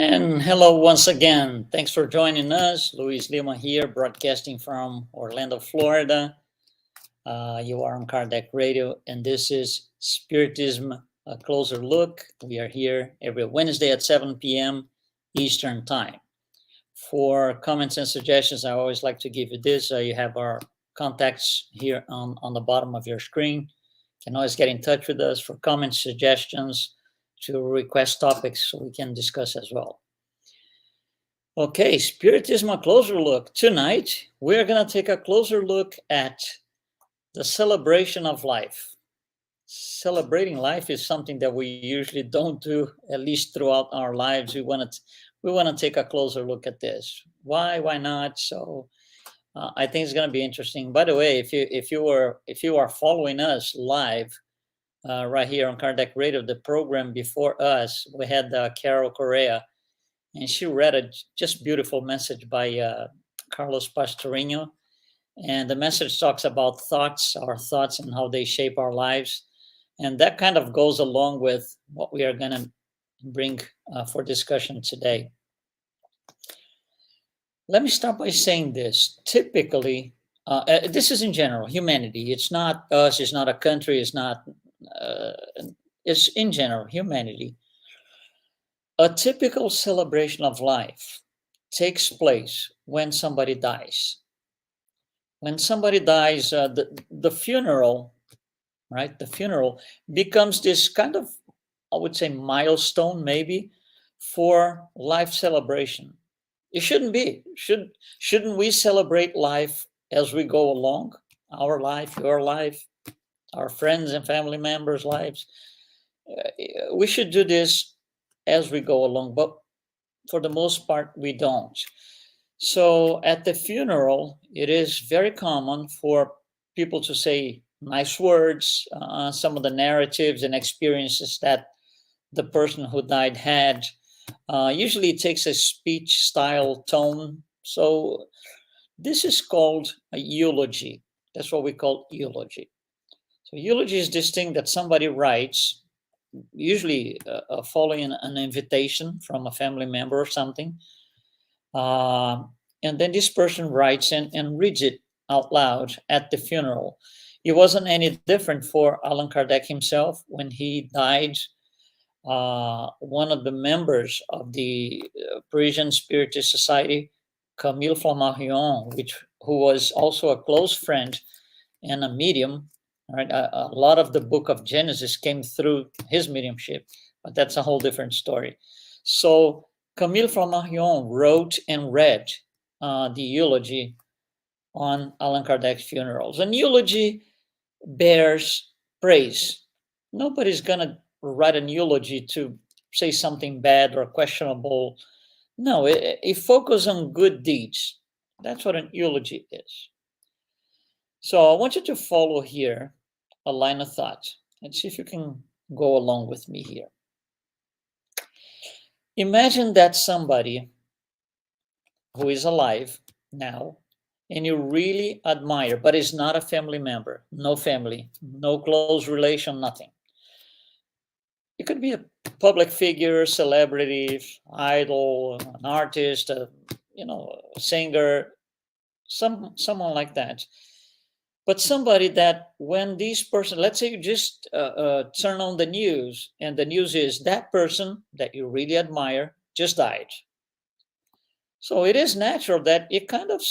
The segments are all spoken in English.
And hello once again. Thanks for joining us. Luiz Lima here, broadcasting from Orlando, Florida. You are on Kardec Radio, and this is Spiritism, a closer look. We are here every Wednesday at 7 p.m. Eastern Time. For comments and suggestions, I always like to give you this. You have our contacts here on the bottom of your screen. You can always get in touch with us for comments, suggestions, to request topics so we can discuss as well. Okay, Spiritism, a closer look. Tonight, we're going to take a closer look at the celebration of life. Celebrating life is something that we usually don't do, at least throughout our lives. We want to take a closer look at this. Why not? So I think it's going to be interesting. By the way, if you are following us live right here on Kardec Radio, the program before us, we had Carol Correa, and she read a just beautiful message by Carlos Pastorino. And the message talks about our thoughts and how they shape our lives. And that kind of goes along with what we are going to bring for discussion today. Let me start by saying this. Typically, this is in general, humanity. It's not us, it's not a country, it's in general, humanity. A typical celebration of life takes place when somebody dies. When somebody dies, the funeral, right? The funeral becomes this kind of, I would say, milestone maybe for life celebration. It shouldn't be. Shouldn't we celebrate life as we go along? Our life, your life, our friends and family members' lives. We should do this as we go along, but for the most part, we don't. So at the funeral, it is very common for people to say nice words, some of the narratives and experiences that the person who died had. Usually it takes a speech style tone. So this is called a eulogy. That's what we call eulogy. So eulogy is this thing that somebody writes, usually following an invitation from a family member or something. And then this person writes and reads it out loud at the funeral. It wasn't any different for Allan Kardec himself when he died. One of the members of the Parisian Spiritist Society, Camille Flammarion, who was also a close friend and a medium. Right, a lot of the book of Genesis came through his mediumship, but that's a whole different story. So Camille Flammarion wrote and read the eulogy on Allan Kardec's funerals. An eulogy bears praise. Nobody's going to write an eulogy to say something bad or questionable. No, it focuses on good deeds. That's what an eulogy is. So I want you to follow here a line of thought and see if you can go along with me here. Imagine that somebody who is alive now and you really admire, but is not a family member, no family, no close relation, nothing. It could be a public figure, celebrity, idol, an artist, a singer, someone like that. But somebody that when this person, let's say you just turn on the news and the news is that person that you really admire just died. So it is natural that it kind of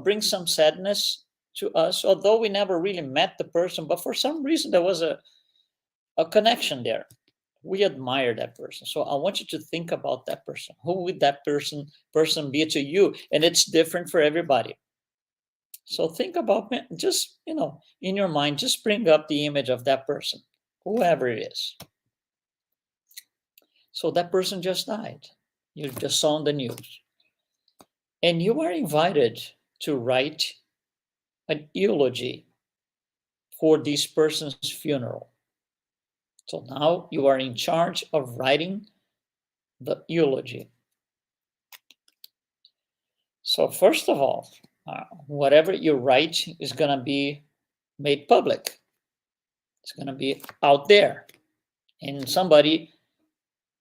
brings some sadness to us, although we never really met the person, but for some reason there was a connection there. We admire that person. So I want you to think about that person. Who would that person be to you? And it's different for everybody. So think about, just, in your mind, just bring up the image of that person, whoever it is. So that person just died. You just saw on the news. And you are invited to write an eulogy for this person's funeral. So now you are in charge of writing the eulogy. So first of all, whatever you write is going to be made public. It's going to be out there. And somebody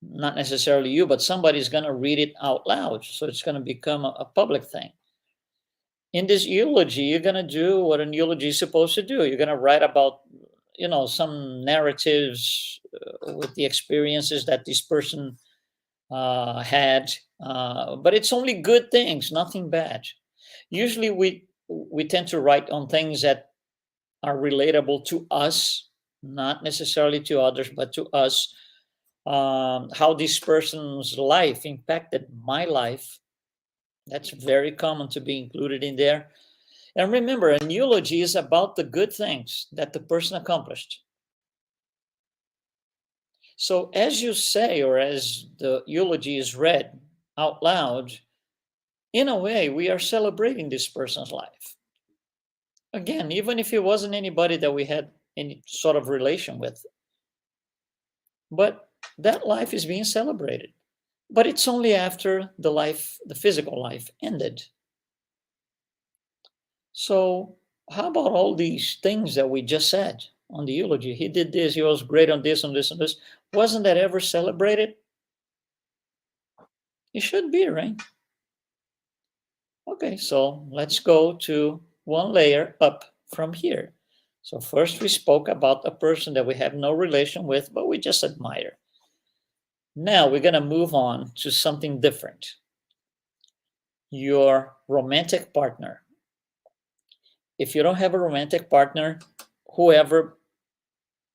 not necessarily you, but somebody's going to read it out loud. So it's going to become a public thing. In this eulogy, you're going to do what an eulogy is supposed to do. You're going to write about, some narratives with the experiences that this person had, but it's only good things, nothing bad. Usually, we tend to write on things that are relatable to us, not necessarily to others, but to us. How this person's life impacted my life. That's very common to be included in there. And remember, an eulogy is about the good things that the person accomplished. So as you say, or as the eulogy is read out loud, in a way, we are celebrating this person's life. Again, even if it wasn't anybody that we had any sort of relation with, but that life is being celebrated. But it's only after the physical life ended. So how about all these things that we just said on the eulogy? He did this, he was great on this, on this, and this. Wasn't that ever celebrated? It should be, right? Okay, so let's go to one layer up from here. So first we spoke about a person that we have no relation with, but we just admire. Now we're going to move on to something different. Your romantic partner. If you don't have a romantic partner, whoever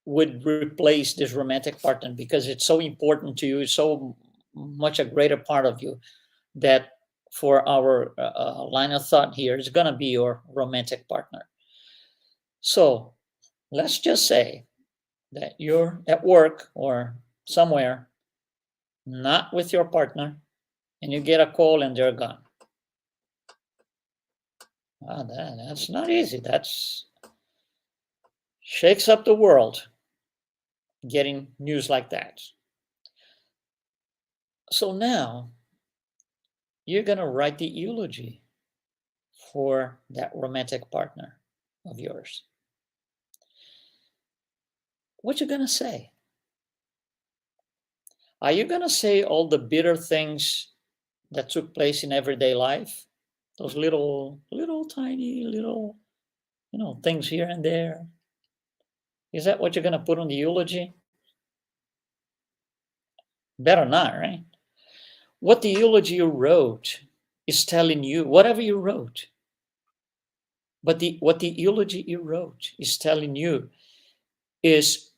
would replace this romantic partner, because it's so important to you, it's so much a greater part of you, that for our line of thought here is going to be your romantic partner. So let's just say that you're at work or somewhere, not with your partner, and you get a call and they're gone. That's not easy. That's shakes up the world, getting news like that. So now you're going to write the eulogy for that romantic partner of yours. What you going to say? Are you going to say all the bitter things that took place in everyday life? Those little tiny little, things here and there. Is that what you're going to put on the eulogy? Better not, right? What the eulogy you wrote is telling you, whatever you wrote, but what the eulogy you wrote is telling you is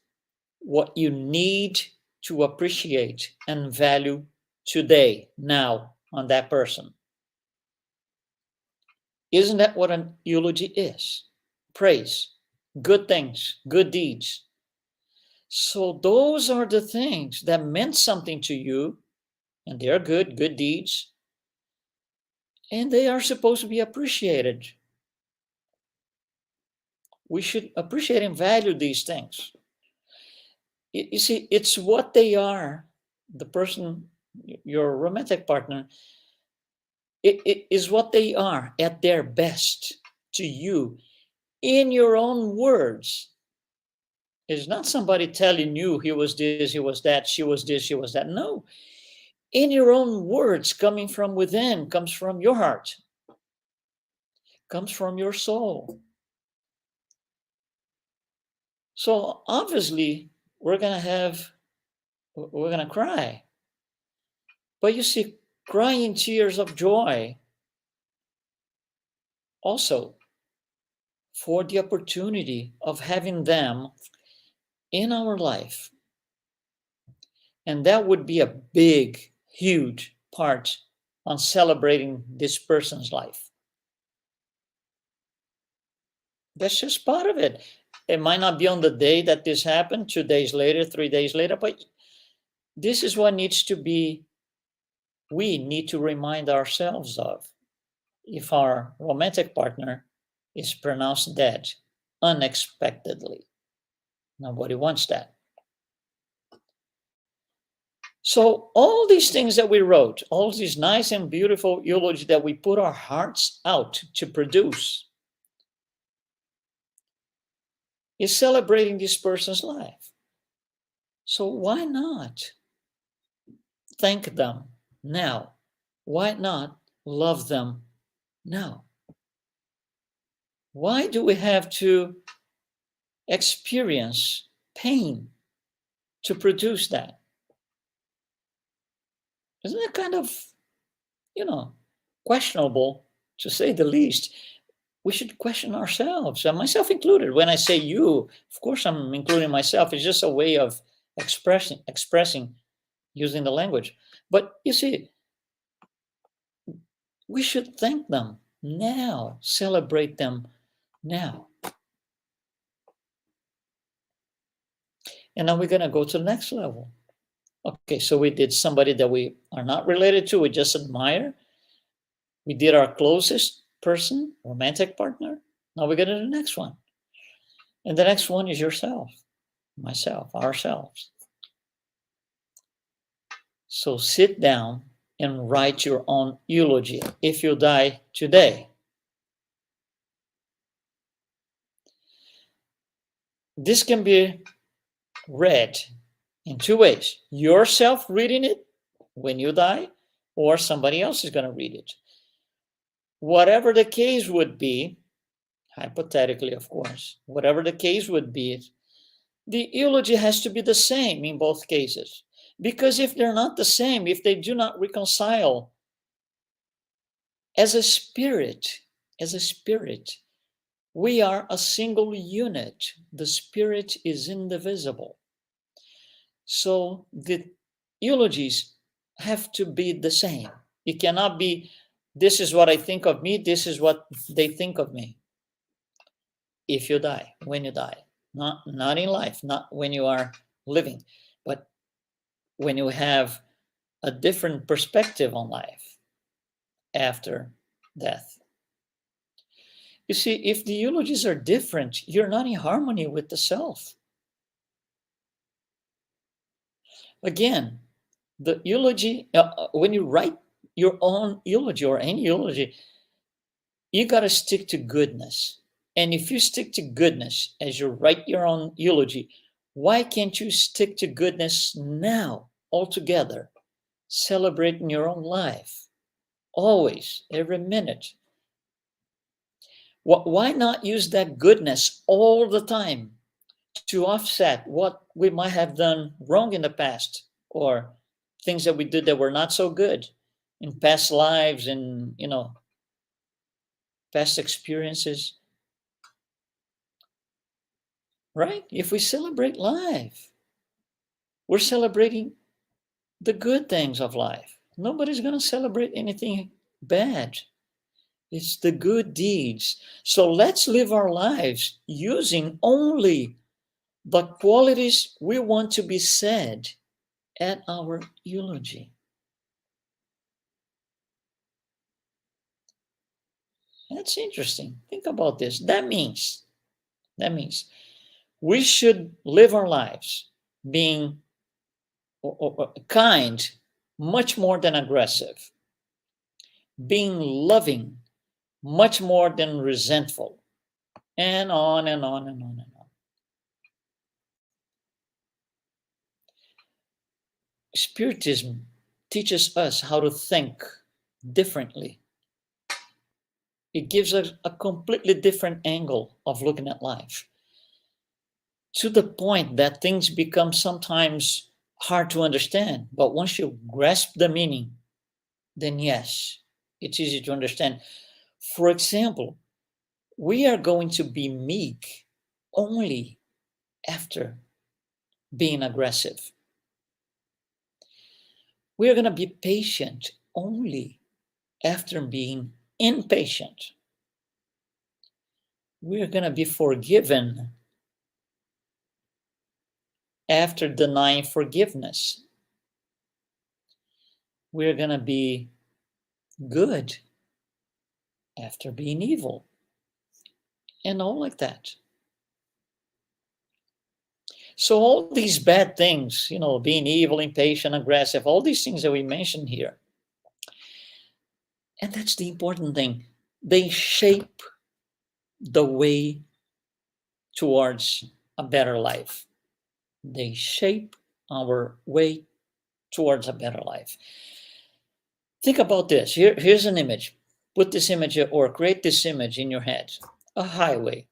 what you need to appreciate and value today, now, on that person. Isn't that what an eulogy is? Praise, good things, good deeds. So those are the things that meant something to you, and they are good deeds, and they are supposed to be appreciated. We should appreciate and value these things. You see, it's what they are. The person, your romantic partner, it is what they are at their best to you in your own words. It's not somebody telling you he was this, he was that, she was this, she was that. No, in your own words, coming from within, comes from your heart, comes from your soul. So obviously, we're going to cry. But you see, crying tears of joy also for the opportunity of having them in our life. And that would be a big, huge part on celebrating this person's life. That's just part of it. It might not be on the day that this happened, 2 days later, 3 days later, but this is what we need to remind ourselves of. If our romantic partner is pronounced dead unexpectedly. Nobody wants that. So all these things that we wrote, all these nice and beautiful eulogies that we put our hearts out to produce, is celebrating this person's life. So why not thank them now? Why not love them now? Why do we have to experience pain to produce that? Isn't that kind of, questionable, to say the least? We should question ourselves, and myself included. When I say you, of course I'm including myself. It's just a way of expressing using the language. But you see, we should thank them now, celebrate them now. And now we're going to go to the next level. Okay, so we did somebody that we are not related to, we just admire. We did our closest person, romantic partner. Now we go to the next one. And the next one is yourself, myself, ourselves. So sit down and write your own eulogy if you die today. This can be read in two ways: yourself reading it when you die, or somebody else is going to read it. Whatever the case would be, hypothetically, of course, whatever the case would be, the eulogy has to be the same in both cases. Because if they're not the same, if they do not reconcile as a spirit, we are a single unit. The spirit is indivisible. So the eulogies have to be the same. It cannot be, this is what I think of me, this is what they think of me. If you die, when you die, not in life, not when you are living, but when you have a different perspective on life after death. You see, if the eulogies are different, you're not in harmony with the self. Again, the eulogy, when you write your own eulogy or any eulogy, you got to stick to goodness. And if you stick to goodness as you write your own eulogy, why can't you stick to goodness now altogether, celebrating your own life, always, every minute? Why not use that goodness all the time to offset what we might have done wrong in the past, or things that we did that were not so good in past lives and, past experiences? Right? If we celebrate life, we're celebrating the good things of life. Nobody's going to celebrate anything bad. It's the good deeds. So let's live our lives using only the qualities we want to be said at our eulogy. That's interesting. Think about this. That means we should live our lives being kind, much more than aggressive, being loving, much more than resentful, and on and on and on and on. Spiritism teaches us how to think differently. It gives us a completely different angle of looking at life, to the point that things become sometimes hard to understand. But once you grasp the meaning, then yes, it's easy to understand. For example, we are going to be meek only after being aggressive. We are going to be patient only after being impatient. We are going to be forgiven after denying forgiveness. We are going to be good after being evil, and all like that. So all these bad things, being evil, impatient, aggressive, all these things that we mentioned here, and that's the important thing, they shape the way towards a better life. They shape our way towards a better life. Think about this. Here's an image. Put this image or create this image in your head. A highway.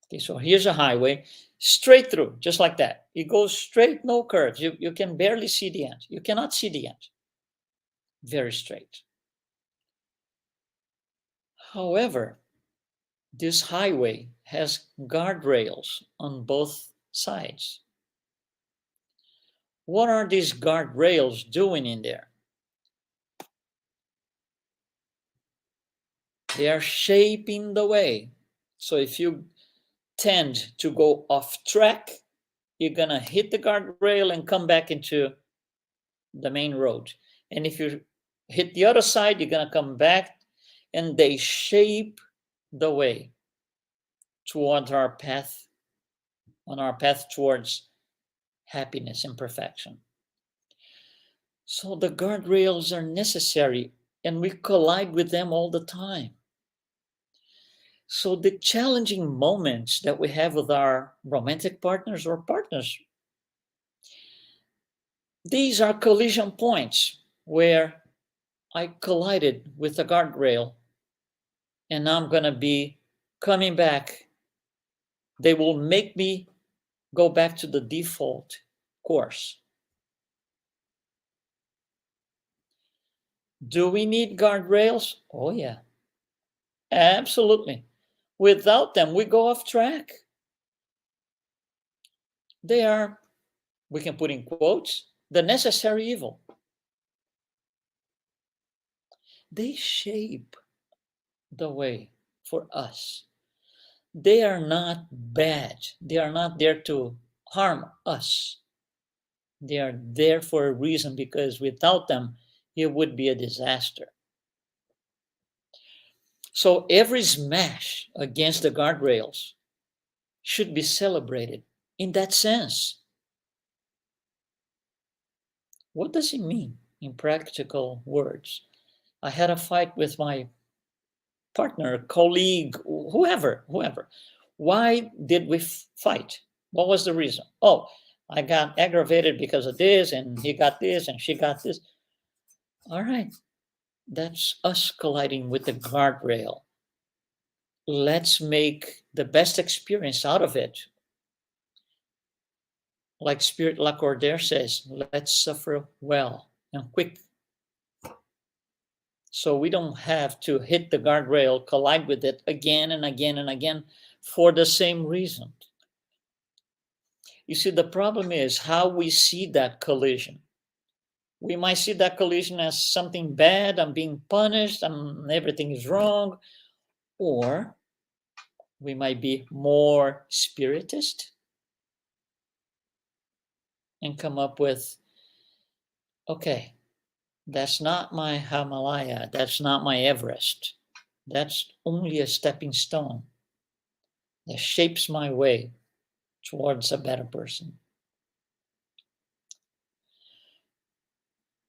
Okay, so here's a highway straight through, just like that. It goes straight, no curves. You can barely see the end. You cannot see the end. Very straight. However, this highway has guardrails on both sides. What are these guardrails doing in there? They are shaping the way. So if you tend to go off track, you're going to hit the guardrail and come back into the main road. And if you hit the other side, you're going to come back, and they shape the way towards our path, on our path towards happiness and perfection. So the guardrails are necessary, and we collide with them all the time. So the challenging moments that we have with our romantic partners or partners, these are collision points where I collided with a guardrail and now I'm going to be coming back. They will make me go back to the default course. Do we need guardrails? Oh, yeah. Absolutely. Without them, we go off track. They are, we can put in quotes, the necessary evil. They shape the way for us. They are not bad. They are not there to harm us. They are there for a reason, because without them, it would be a disaster. So every smash against the guardrails should be celebrated in that sense. What does it mean in practical words? I had a fight with my partner, colleague, whoever. Why did we fight? What was the reason? Oh, I got aggravated because of this, and he got this, and she got this. All right, that's us colliding with the guardrail. Let's make the best experience out of it. Like Spirit Lacordaire says, let's suffer well and quick. So we don't have to hit the guardrail, collide with it again and again and again for the same reason. You see, the problem is how we see that collision. We might see that collision as something bad, I'm being punished, everything is wrong. Or we might be more spiritist and come up with, okay, that's not my Himalaya, that's not my Everest. That's only a stepping stone that shapes my way towards a better person.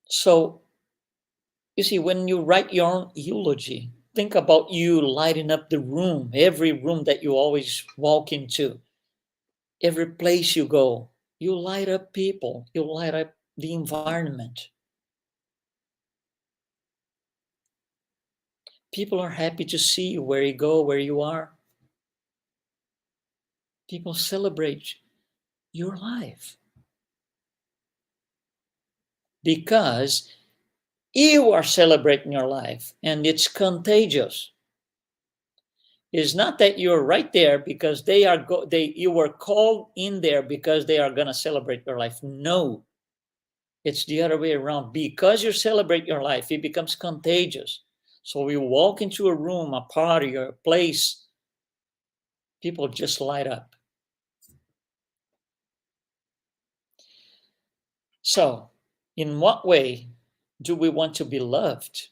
So, you see, when you write your own eulogy, think about you lighting up the room, every room that you always walk into, every place you go. You light up people, you light up the environment. People are happy to see you where you go, where you are. People celebrate your life because you are celebrating your life, and it's contagious. It's not that you're right there because you were called in there because they are going to celebrate your life. No, it's the other way around. Because you celebrate your life, it becomes contagious. So we walk into a room, a party, or a place, people just light up. So, in what way do we want to be loved?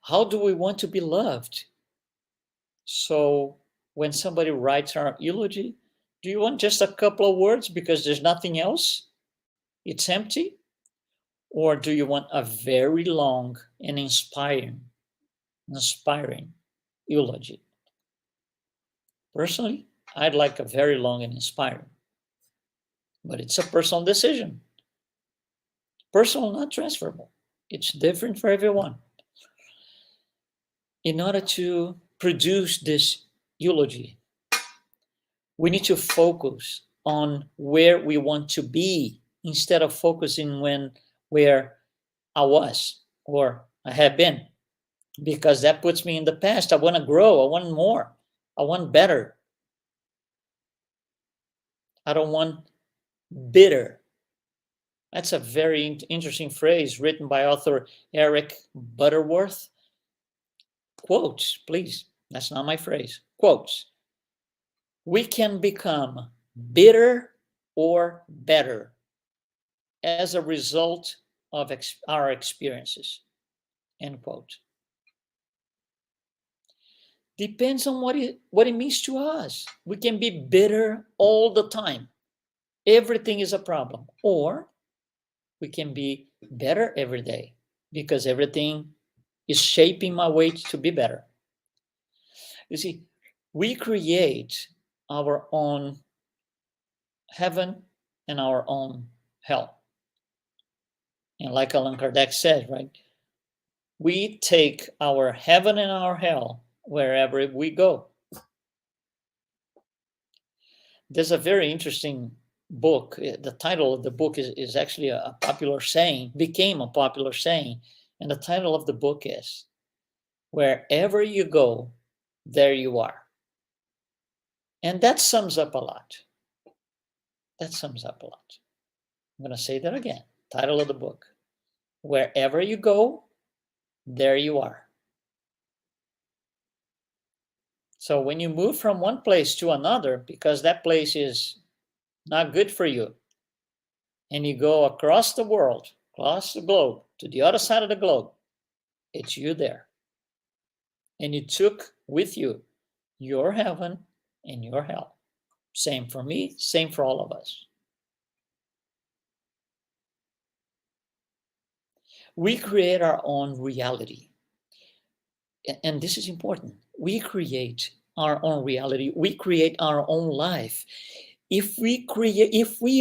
How do we want to be loved? So, when somebody writes our eulogy, do you want just a couple of words because there's nothing else? It's empty? Or do you want a very long and inspiring eulogy? Personally, I'd like a very long and inspiring. but it's a personal decision. Personal, not transferable. It's different for everyone. In order to produce this eulogy, we need to focus on where we want to be instead of focusing where I was or I have been, because that puts me in the past. I want to grow. I want more. I want better. I don't want bitter. That's a very interesting phrase written by author Eric Butterworth. Quotes, please. That's not my phrase. Quotes. We can become bitter or better as a result of our experiences. End quote. Depends on what it means to us. We can be bitter all the time. Everything is a problem. Or we can be better every day because everything is shaping my way to be better. You see, we create our own heaven and our own hell. And like Allan Kardec said, right? We take our heaven and our hell wherever we go. There's a very interesting book. The title of the book is actually a popular saying, became a popular saying. And the title of the book is, Wherever You Go, There You Are. And that sums up a lot. That sums up a lot. I'm going to say that again. Title of the book. Wherever you go, there you are. So when you move from one place to another, because that place is not good for you, and you go across the world, across the globe, to the other side of the globe, it's you there. And you took with you your heaven and your hell. Same for me, same for all of us. We create our own reality. And this is important. We create our own reality. We create our own life. If we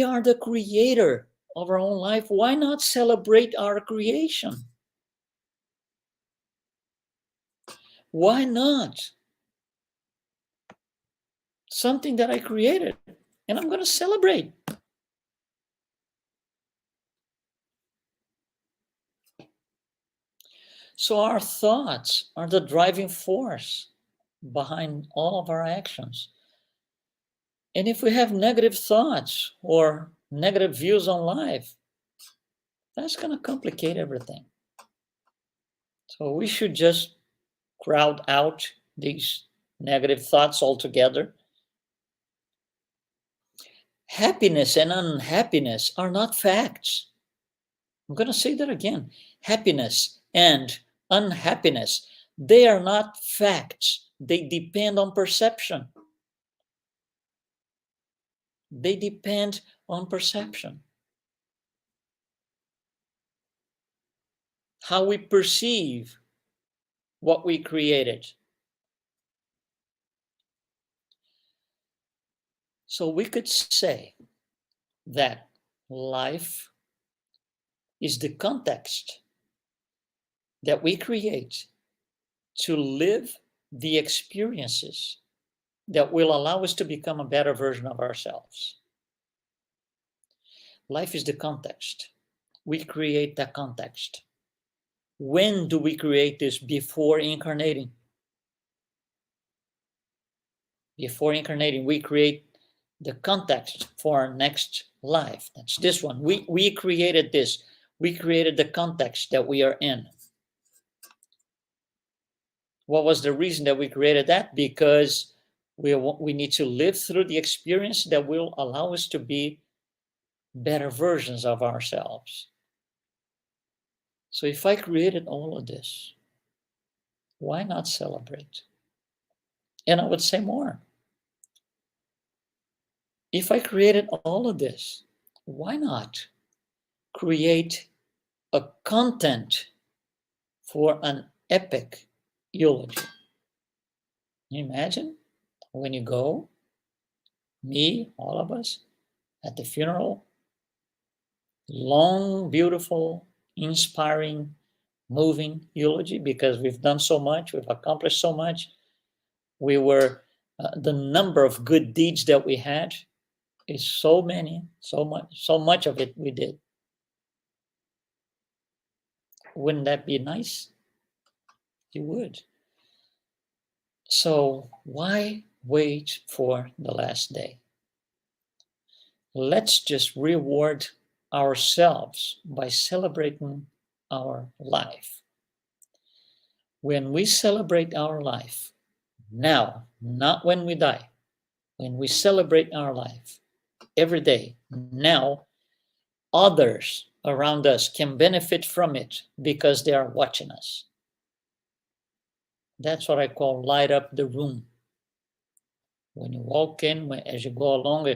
are the creator of our own life, why not celebrate our creation? Why not? Something that I created, and I'm going to celebrate. So our thoughts are the driving force behind all of our actions. And if we have negative thoughts or negative views on life, that's going to complicate everything. So we should just crowd out these negative thoughts altogether. Happiness and unhappiness are not facts. I'm going to say that again. Happiness and unhappiness, they are not facts. They depend on perception. They depend on perception. How we perceive what we created. So we could say that life is the context that we create to live the experiences that will allow us to become a better version of ourselves. Life is the context. We create that context. When do we create this? Before incarnating. Before incarnating, we create the context for our next life. That's this one. We created this. We created the context that we are in. What was the reason that we created that? Because we need to live through the experience that will allow us to be better versions of ourselves. So if I created all of this, why not celebrate? And I would say more. If I created all of this, why not create a content for an epic eulogy? Can you imagine when you go, me, all of us, at the funeral. Long, beautiful, inspiring, moving eulogy, because we've done so much, we've accomplished so much. We were, the number of good deeds that we had is so many, so much of it we did. Wouldn't that be nice? You would. So why wait for the last day? Let's just reward ourselves by celebrating our life. When we celebrate our life, now, not when we die, when we celebrate our life every day, now, others around us can benefit from it because they are watching us. That's what I call light up the room. When you walk in, as you go along,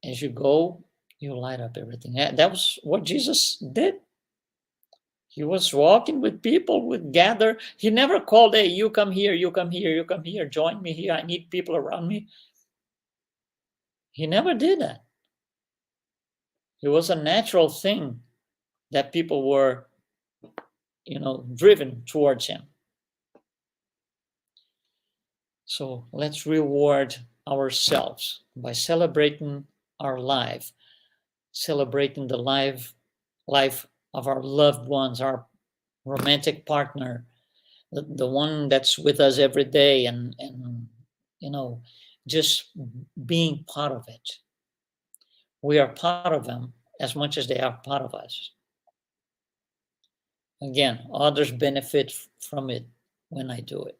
as you go, you light up everything. That was what Jesus did. He was walking with people, would gather. He never called, hey, you come here, you come here, you come here, join me here. I need people around me. He never did that. It was a natural thing that people were, driven towards him. So let's reward ourselves by celebrating our life, celebrating the life of our loved ones, our romantic partner, the one that's with us every day, and just being part of it. We are part of them as much as they are part of us. Again, others benefit from it when I do it.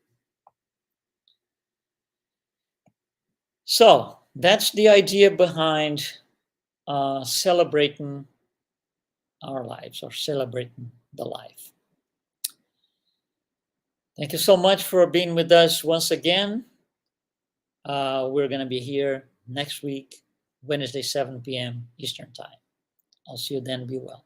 So that's the idea behind celebrating our lives, or celebrating the life. Thank you so much for being with us once again. We're going to be here next week, Wednesday, 7 p.m. Eastern Time. I'll see you then. Be well.